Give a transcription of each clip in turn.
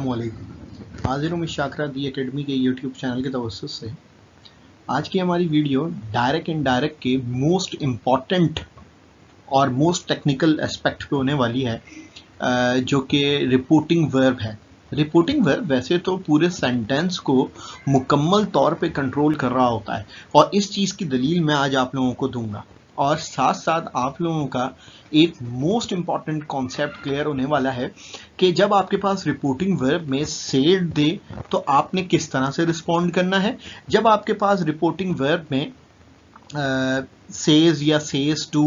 अस्सलामुअलैकुम। हाजिर हूँ शाकरा दी एकेडमी के यूट्यूब चैनल के तवस्सुस से। आज की हमारी वीडियो डायरेक्ट इनडायरेक्ट के मोस्ट इम्पॉर्टेंट और मोस्ट टेक्निकल एस्पेक्ट पे होने वाली है, जो कि रिपोर्टिंग वर्ब है। रिपोर्टिंग वर्ब वैसे तो पूरे सेंटेंस को मुकम्मल तौर पे कंट्रोल कर रहा होता है और इस चीज़ की दलील मैं आज आप लोगों को दूंगा, और साथ साथ आप लोगों का एक मोस्ट इम्पॉर्टेंट कॉन्सेप्ट क्लियर होने वाला है कि जब आपके पास रिपोर्टिंग वर्ब में सेड दे तो आपने किस तरह से रिस्पॉन्ड करना है। जब आपके पास रिपोर्टिंग वर्ब में सेज या सेज टू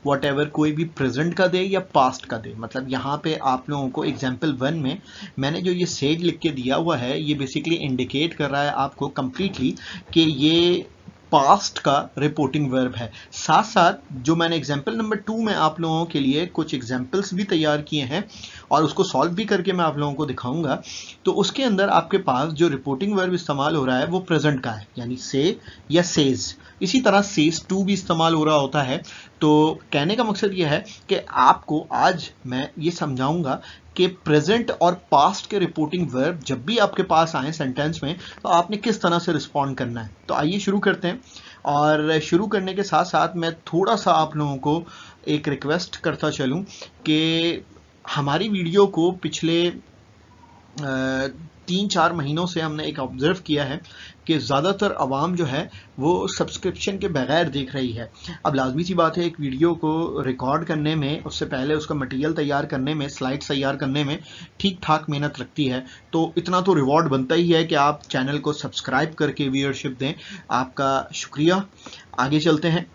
वट एवर कोई भी प्रेजेंट का दे या पास्ट का दे, मतलब यहाँ पे आप लोगों को एग्जाम्पल 1 में मैंने जो ये सेज लिख के दिया हुआ है, ये बेसिकली इंडिकेट कर रहा है आपको कम्प्लीटली कि ये पास्ट का रिपोर्टिंग वर्ब है। साथ साथ जो मैंने एग्जाम्पल नंबर 2 में आप लोगों के लिए कुछ एग्जाम्पल्स भी तैयार किए हैं और उसको सॉल्व भी करके मैं आप लोगों को दिखाऊंगा, तो उसके अंदर आपके पास जो रिपोर्टिंग वर्ब इस्तेमाल हो रहा है वो प्रेजेंट का है, यानी से या सेज। इसी तरह सेज टू भी इस्तेमाल हो रहा होता है। तो कहने का मकसद ये है कि आपको आज मैं ये समझाऊंगा कि प्रेजेंट और पास्ट के रिपोर्टिंग वर्ब जब भी आपके पास आए सेंटेंस में तो आपने किस तरह से रिस्पॉन्ड करना है। तो आइए शुरू करते हैं, और शुरू करने के साथ साथ मैं थोड़ा सा आप लोगों को एक रिक्वेस्ट करता चलूं कि हमारी वीडियो को पिछले 3-4 महीनों से हमने एक ऑब्जर्व किया है कि ज़्यादातर आवाम जो है वो सब्सक्रिप्शन के बगैर देख रही है। अब लाजमी सी बात है, एक वीडियो को रिकॉर्ड करने में, उससे पहले उसका मटेरियल तैयार करने में, स्लाइड्स तैयार करने में ठीक ठाक मेहनत लगती है, तो इतना तो रिवॉर्ड बनता ही है कि आप चैनल को सब्सक्राइब करके व्यूअरशिप दें। आपका शुक्रिया। आगे चलते हैं।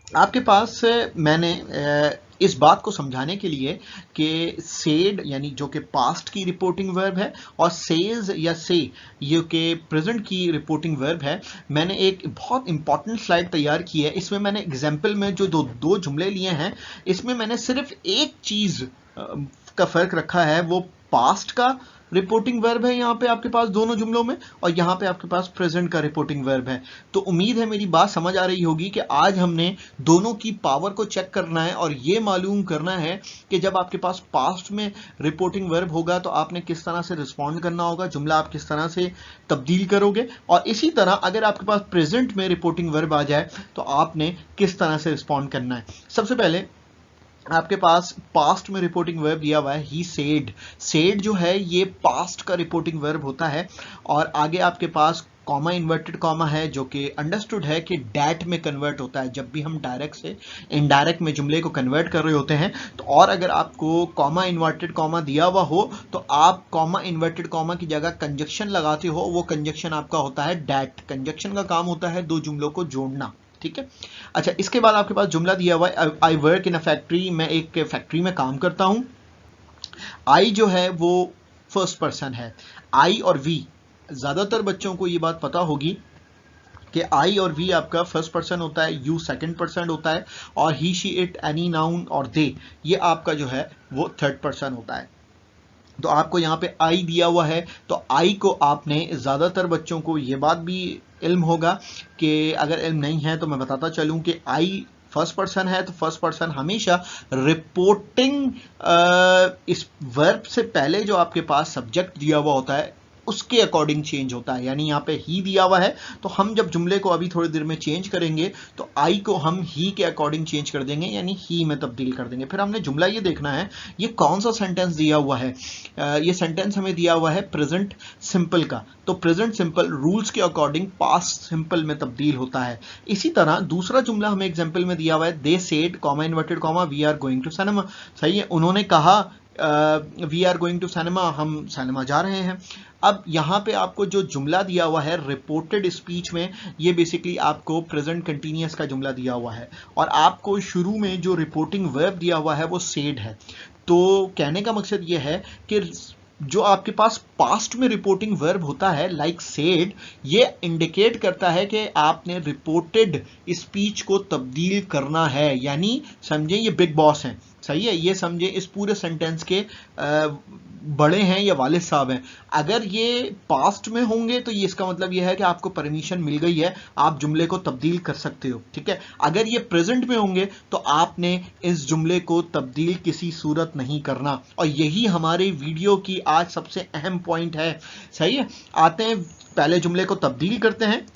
आपके पास मैंने इस बात को समझाने के लिए कि सेड यानी जो कि पास्ट की रिपोर्टिंग वर्ब है और सेज या से ये कि प्रेजेंट की रिपोर्टिंग वर्ब है, मैंने एक बहुत इंपॉर्टेंट स्लाइड तैयार की है। इसमें मैंने एग्जाम्पल में जो दो जुमले लिए हैं, इसमें मैंने सिर्फ एक चीज़ का फ़र्क रखा है, वो पास्ट का रिपोर्टिंग वर्ब है यहाँ पे आपके पास दोनों जुमलों में, और यहाँ पे आपके पास प्रेजेंट का रिपोर्टिंग वर्ब है। तो उम्मीद है मेरी बात समझ आ रही होगी कि आज हमने दोनों की पावर को चेक करना है और ये मालूम करना है कि जब आपके पास पास्ट में रिपोर्टिंग वर्ब होगा तो आपने किस तरह से रिस्पॉन्ड करना होगा, जुमला आप किस तरह से तब्दील करोगे, और इसी तरह अगर आपके पास प्रेजेंट में रिपोर्टिंग वर्ब आ जाए तो आपने किस तरह से रिस्पॉन्ड करना है। सबसे पहले आपके पास पास्ट में रिपोर्टिंग वर्ब दिया हुआ है ही सेड। सेड जो है ये पास्ट का रिपोर्टिंग वर्ब होता है, और आगे आपके पास कॉमा इन्वर्टेड कॉमा है जो कि अंडरस्टूड है कि डैट में कन्वर्ट होता है जब भी हम डायरेक्ट से इनडायरेक्ट में जुमले को कन्वर्ट कर रहे होते हैं। तो और अगर आपको कॉमा इन्वर्टेड कॉमा दिया हुआ हो तो आप कॉमा इन्वर्टेड कॉमा की जगह कंजक्शन लगाते हो, वो कंजक्शन आपका होता है डैट। कंजक्शन का काम होता है दो जुमलों को जोड़ना, ठीक है। अच्छा, इसके बाद आपके पास जुमला दिया हुआ है I work in a factory, मैं एक फैक्ट्री में काम करता हूं। आई जो है वो फर्स्ट पर्सन है। आई और वी, ज्यादातर बच्चों को ये बात पता होगी कि आई और वी आपका फर्स्ट पर्सन होता है, यू सेकंड पर्सन होता है, और ही शी इट एनी नाउन और दे ये आपका जो है वो थर्ड पर्सन होता है। तो आपको यहाँ पे आई दिया हुआ है, तो आई को आपने, ज़्यादातर बच्चों को ये बात भी इल्म होगा कि अगर इल्म नहीं है तो मैं बताता चलूँ कि आई फर्स्ट पर्सन है, तो फर्स्ट पर्सन हमेशा रिपोर्टिंग इस वर्ब से पहले जो आपके पास सब्जेक्ट दिया हुआ होता है उसके अकॉर्डिंग चेंज होता है। यानी यहाँ पे ही दिया हुआ है, तो हम जब जुमले को अभी थोड़ी देर में चेंज करेंगे तो आई को हम ही के अकॉर्डिंग चेंज कर देंगे, यानी ही में तब्दील कर देंगे। फिर हमने जुमला ये देखना है ये कौन सा सेंटेंस दिया हुआ है। ये सेंटेंस हमें दिया हुआ है प्रेजेंट सिंपल का, तो प्रेजेंट सिंपल रूल्स के अकॉर्डिंग पास्ट सिंपल में तब्दील होता है। इसी तरह दूसरा जुमला हमें एग्जाम्पल में दिया हुआ है they said comma inverted comma we are going to cinema. सही है, उन्होंने कहा we are going to cinema, हम सिनेमा जा रहे हैं। अब यहाँ पे आपको जो जुमला दिया हुआ है रिपोर्टेड स्पीच में, ये बेसिकली आपको प्रेजेंट कंटिन्यूअस का जुमला दिया हुआ है, और आपको शुरू में जो रिपोर्टिंग वर्ब दिया हुआ है वो सेड है। तो कहने का मकसद ये है कि जो आपके पास पास्ट में रिपोर्टिंग वर्ब होता है लाइक सेड, ये इंडिकेट करता है कि आपने रिपोर्टेड स्पीच को तब्दील करना है, यानी समझे ये बिग बॉस हैं। सही है, ये समझे इस पूरे सेंटेंस के बड़े हैं या वालिद साहब हैं। अगर ये पास्ट में होंगे तो ये इसका मतलब ये है कि आपको परमिशन मिल गई है, आप जुमले को तब्दील कर सकते हो, ठीक है। अगर ये प्रेजेंट में होंगे तो आपने इस जुमले को तब्दील किसी सूरत नहीं करना, और यही हमारे वीडियो की आज सबसे अहम पॉइंट है। सही है, आते हैं पहले जुमले को तब्दील करते हैं।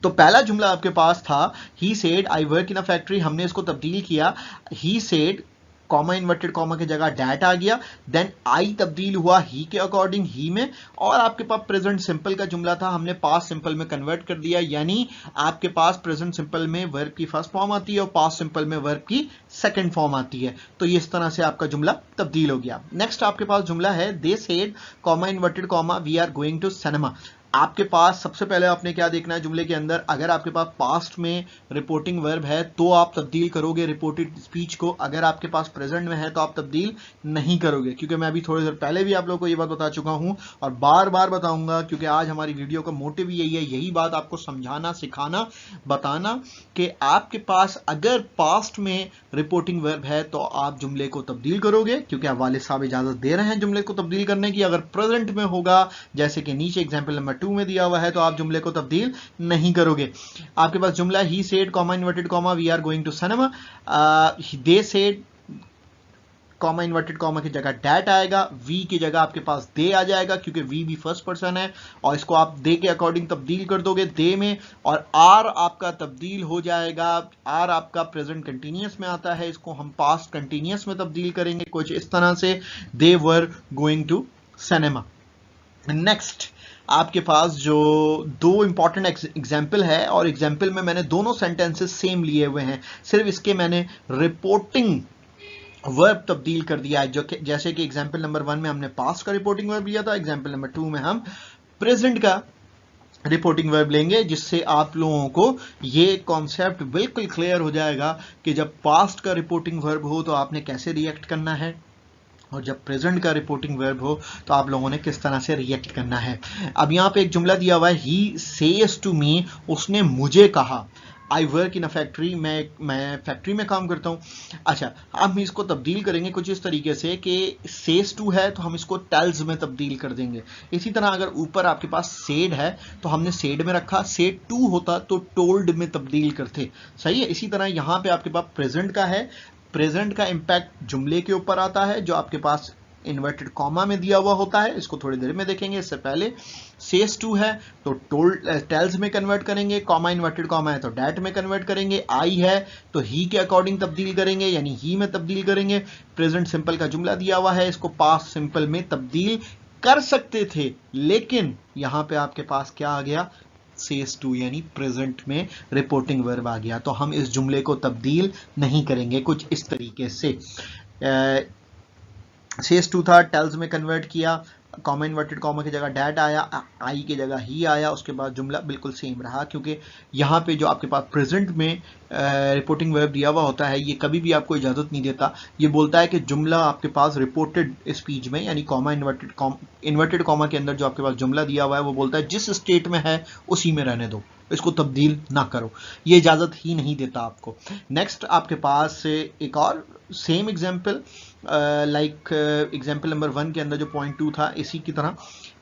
तो पहला जुमला आपके पास था he said I work in a factory, हमने इसको तब्दील किया, ही सेड कॉमा इन्वर्टेड कॉमा की जगह डैट आ गया, देन आई तब्दील हुआ ही के अकॉर्डिंग ही में, और आपके पास प्रेजेंट सिंपल का जुमला था, हमने पास्ट सिंपल में कन्वर्ट कर दिया, यानी आपके पास प्रेजेंट सिंपल में वर्ब की फर्स्ट फॉर्म आती है और पास्ट सिंपल में वर्ब की सेकंड फॉर्म आती है। तो ये इस तरह से आपका जुमला तब्दील हो गया। नेक्स्ट आपके पास जुमला है they said comma inverted comma we are going to cinema. आपके पास सबसे पहले आपने क्या देखना है जुमले के अंदर, अगर आपके पास पास्ट में रिपोर्टिंग वर्ब है तो आप तब्दील करोगे रिपोर्टेड स्पीच को, अगर आपके पास प्रेजेंट में है तो आप तब्दील नहीं करोगे, क्योंकि मैं अभी थोड़ी देर पहले भी आप लोगों को ये बात बता चुका हूं और बार बार बताऊंगा, क्योंकि आज हमारी वीडियो का मोटिव यही है, यही बात आपको समझाना, सिखाना, बताना कि आपके पास अगर पास्ट में रिपोर्टिंग वर्ब है तो आप जुमले को तब्दील करोगे, क्योंकि आप वालिद साहब इजाजत दे रहे हैं जुमले को तब्दील करने की। अगर प्रेजेंट में होगा जैसे कि नीचे एग्जाम्पल नंबर 2 में दिया हुआ है तो आप जुमले को तब्दील नहीं करोगे। आपके पास जुमला ही said comma inverted comma we are going to cinema, they said comma inverted comma की जगह डैट आएगा, वी की जगह आपके पास दे आ जाएगा क्योंकि वी भी फर्स्ट पर्सन है और इसको आप दे के अकॉर्डिंग तब्दील कर दोगे दे में, और आर आपका तब्दील हो जाएगा, आर आपका प्रेजेंट कंटिन्यूअस में आता है, इसको हम पास्ट कंटिन्यूअस में तब्दील करेंगे कुछ इस तरह से, they were going to cinema. Next आपके पास जो दो इंपॉर्टेंट एग्जाम्पल है, और एग्जाम्पल में मैंने दोनों सेंटेंसेस सेम लिए हुए हैं, सिर्फ इसके मैंने रिपोर्टिंग वर्ब तब्दील कर दिया है, जो कि जैसे कि एग्जाम्पल नंबर 1 में हमने पास्ट का रिपोर्टिंग वर्ब लिया था, एग्जाम्पल नंबर 2 में हम प्रेजेंट का रिपोर्टिंग वर्ब लेंगे, जिससे आप लोगों को ये कॉन्सेप्ट बिल्कुल क्लियर हो जाएगा कि जब पास्ट का रिपोर्टिंग वर्ब हो तो आपने कैसे रिएक्ट करना है, और जब प्रेजेंट का रिपोर्टिंग वर्ब हो तो आप लोगों ने किस तरह से रिएक्ट करना है। अब यहाँ पे एक जुमला दिया हुआ है ही सेज टू मी, उसने मुझे कहा, I work in a factory, मैं फैक्ट्री में काम करता हूँ। अच्छा, अब हम इसको तब्दील करेंगे कुछ इस तरीके से कि सेज टू है तो हम इसको टेल्स में तब्दील कर देंगे। इसी तरह अगर ऊपर आपके पास सेड है तो हमने सेड में रखा, सेड टू होता तो टोल्ड में तब्दील करते। सही है। इसी तरह यहाँ पे आपके पास प्रेजेंट का है, प्रेजेंट का इंपैक्ट जुमले के ऊपर आता है जो आपके पास इन्वर्टेड कॉमा में दिया हुआ होता है, इसको थोड़ी देर में देखेंगे। इससे पहले सेज टू है तो टोल्ड टेल्स में कन्वर्ट करेंगे, कॉमा इन्वर्टेड कॉमा है तो डैट में कन्वर्ट करेंगे, आई है तो ही के अकॉर्डिंग तब्दील करेंगे यानी ही में तब्दील करेंगे। प्रेजेंट सिंपल का जुमला दिया हुआ है, इसको पास्ट सिंपल में तब्दील कर सकते थे, लेकिन यहां पे आपके पास क्या आ गया, सेज टू यानी प्रेजेंट में रिपोर्टिंग वर्ब आ गया, तो हम इस जुमले को तब्दील नहीं करेंगे कुछ इस तरीके से। सेज टू था, टेल्स में कन्वर्ट किया, कॉमा इन्वर्टेड कॉमा की जगह डैट आया, आई की जगह ही आया, उसके बाद जुमला बिल्कुल सेम रहा, क्योंकि यहाँ पे जो आपके पास प्रेजेंट में रिपोर्टिंग वर्ब दिया हुआ होता है ये कभी भी आपको इजाज़त नहीं देता, ये बोलता है कि जुमला आपके पास रिपोर्टेड स्पीच में यानी कॉमा इन्वर्टेड कॉमा के अंदर जो आपके पास जुमला दिया हुआ है वो बोलता है जिस स्टेट में है उसी में रहने दो, इसको तब्दील ना करो, ये इजाज़त ही नहीं देता आपको। नेक्स्ट आपके पास एक और same example like example number 1 के अंदर जो पॉइंट 2 था इसी की तरह,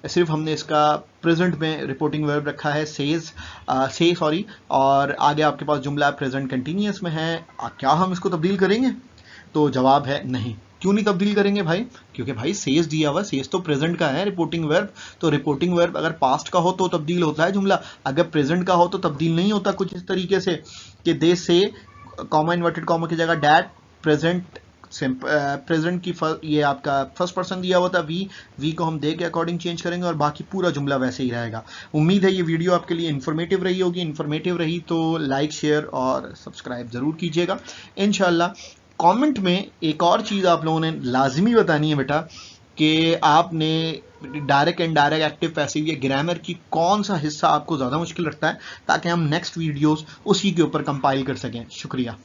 सिर्फ हमने इसका प्रेजेंट में रिपोर्टिंग वर्ब रखा है सॉरी, और आगे आपके पास जुमला प्रेजेंट कंटिन्यूअस में है। क्या हम इसको तब्दील करेंगे? तो जवाब है नहीं। क्यों नहीं तब्दील करेंगे भाई? क्योंकि भाई सेज दिया हुआ, सेज तो प्रेजेंट का है रिपोर्टिंग वर्ब, तो रिपोर्टिंग वर्ब अगर पास्ट का हो तो तब्दील होता है जुमला, अगर प्रेजेंट का हो तो तब्दील नहीं होता कुछ इस तरीके से कि दे से कॉमा इन्वर्टेड कॉमा की जगह डैट, प्रेजेंट की ये आपका फर्स्ट पर्सन दिया हुआ था वी को हम दे के अकॉर्डिंग चेंज करेंगे और बाकी पूरा जुमला वैसे ही रहेगा। उम्मीद है ये वीडियो आपके लिए इन्फॉर्मेटिव रही होगी, इन्फॉर्मेटिव रही तो लाइक शेयर और सब्सक्राइब जरूर कीजिएगा इंशाल्लाह। कमेंट में एक और चीज़ आप लोगों ने लाजमी बतानी है बेटा कि आपने direct and direct active passive या ग्रामर की कौन सा हिस्सा आपको ज़्यादा मुश्किल लगता है, ताकि हम नेक्स्ट वीडियोस उसी के ऊपर कंपाइल कर सकें। शुक्रिया।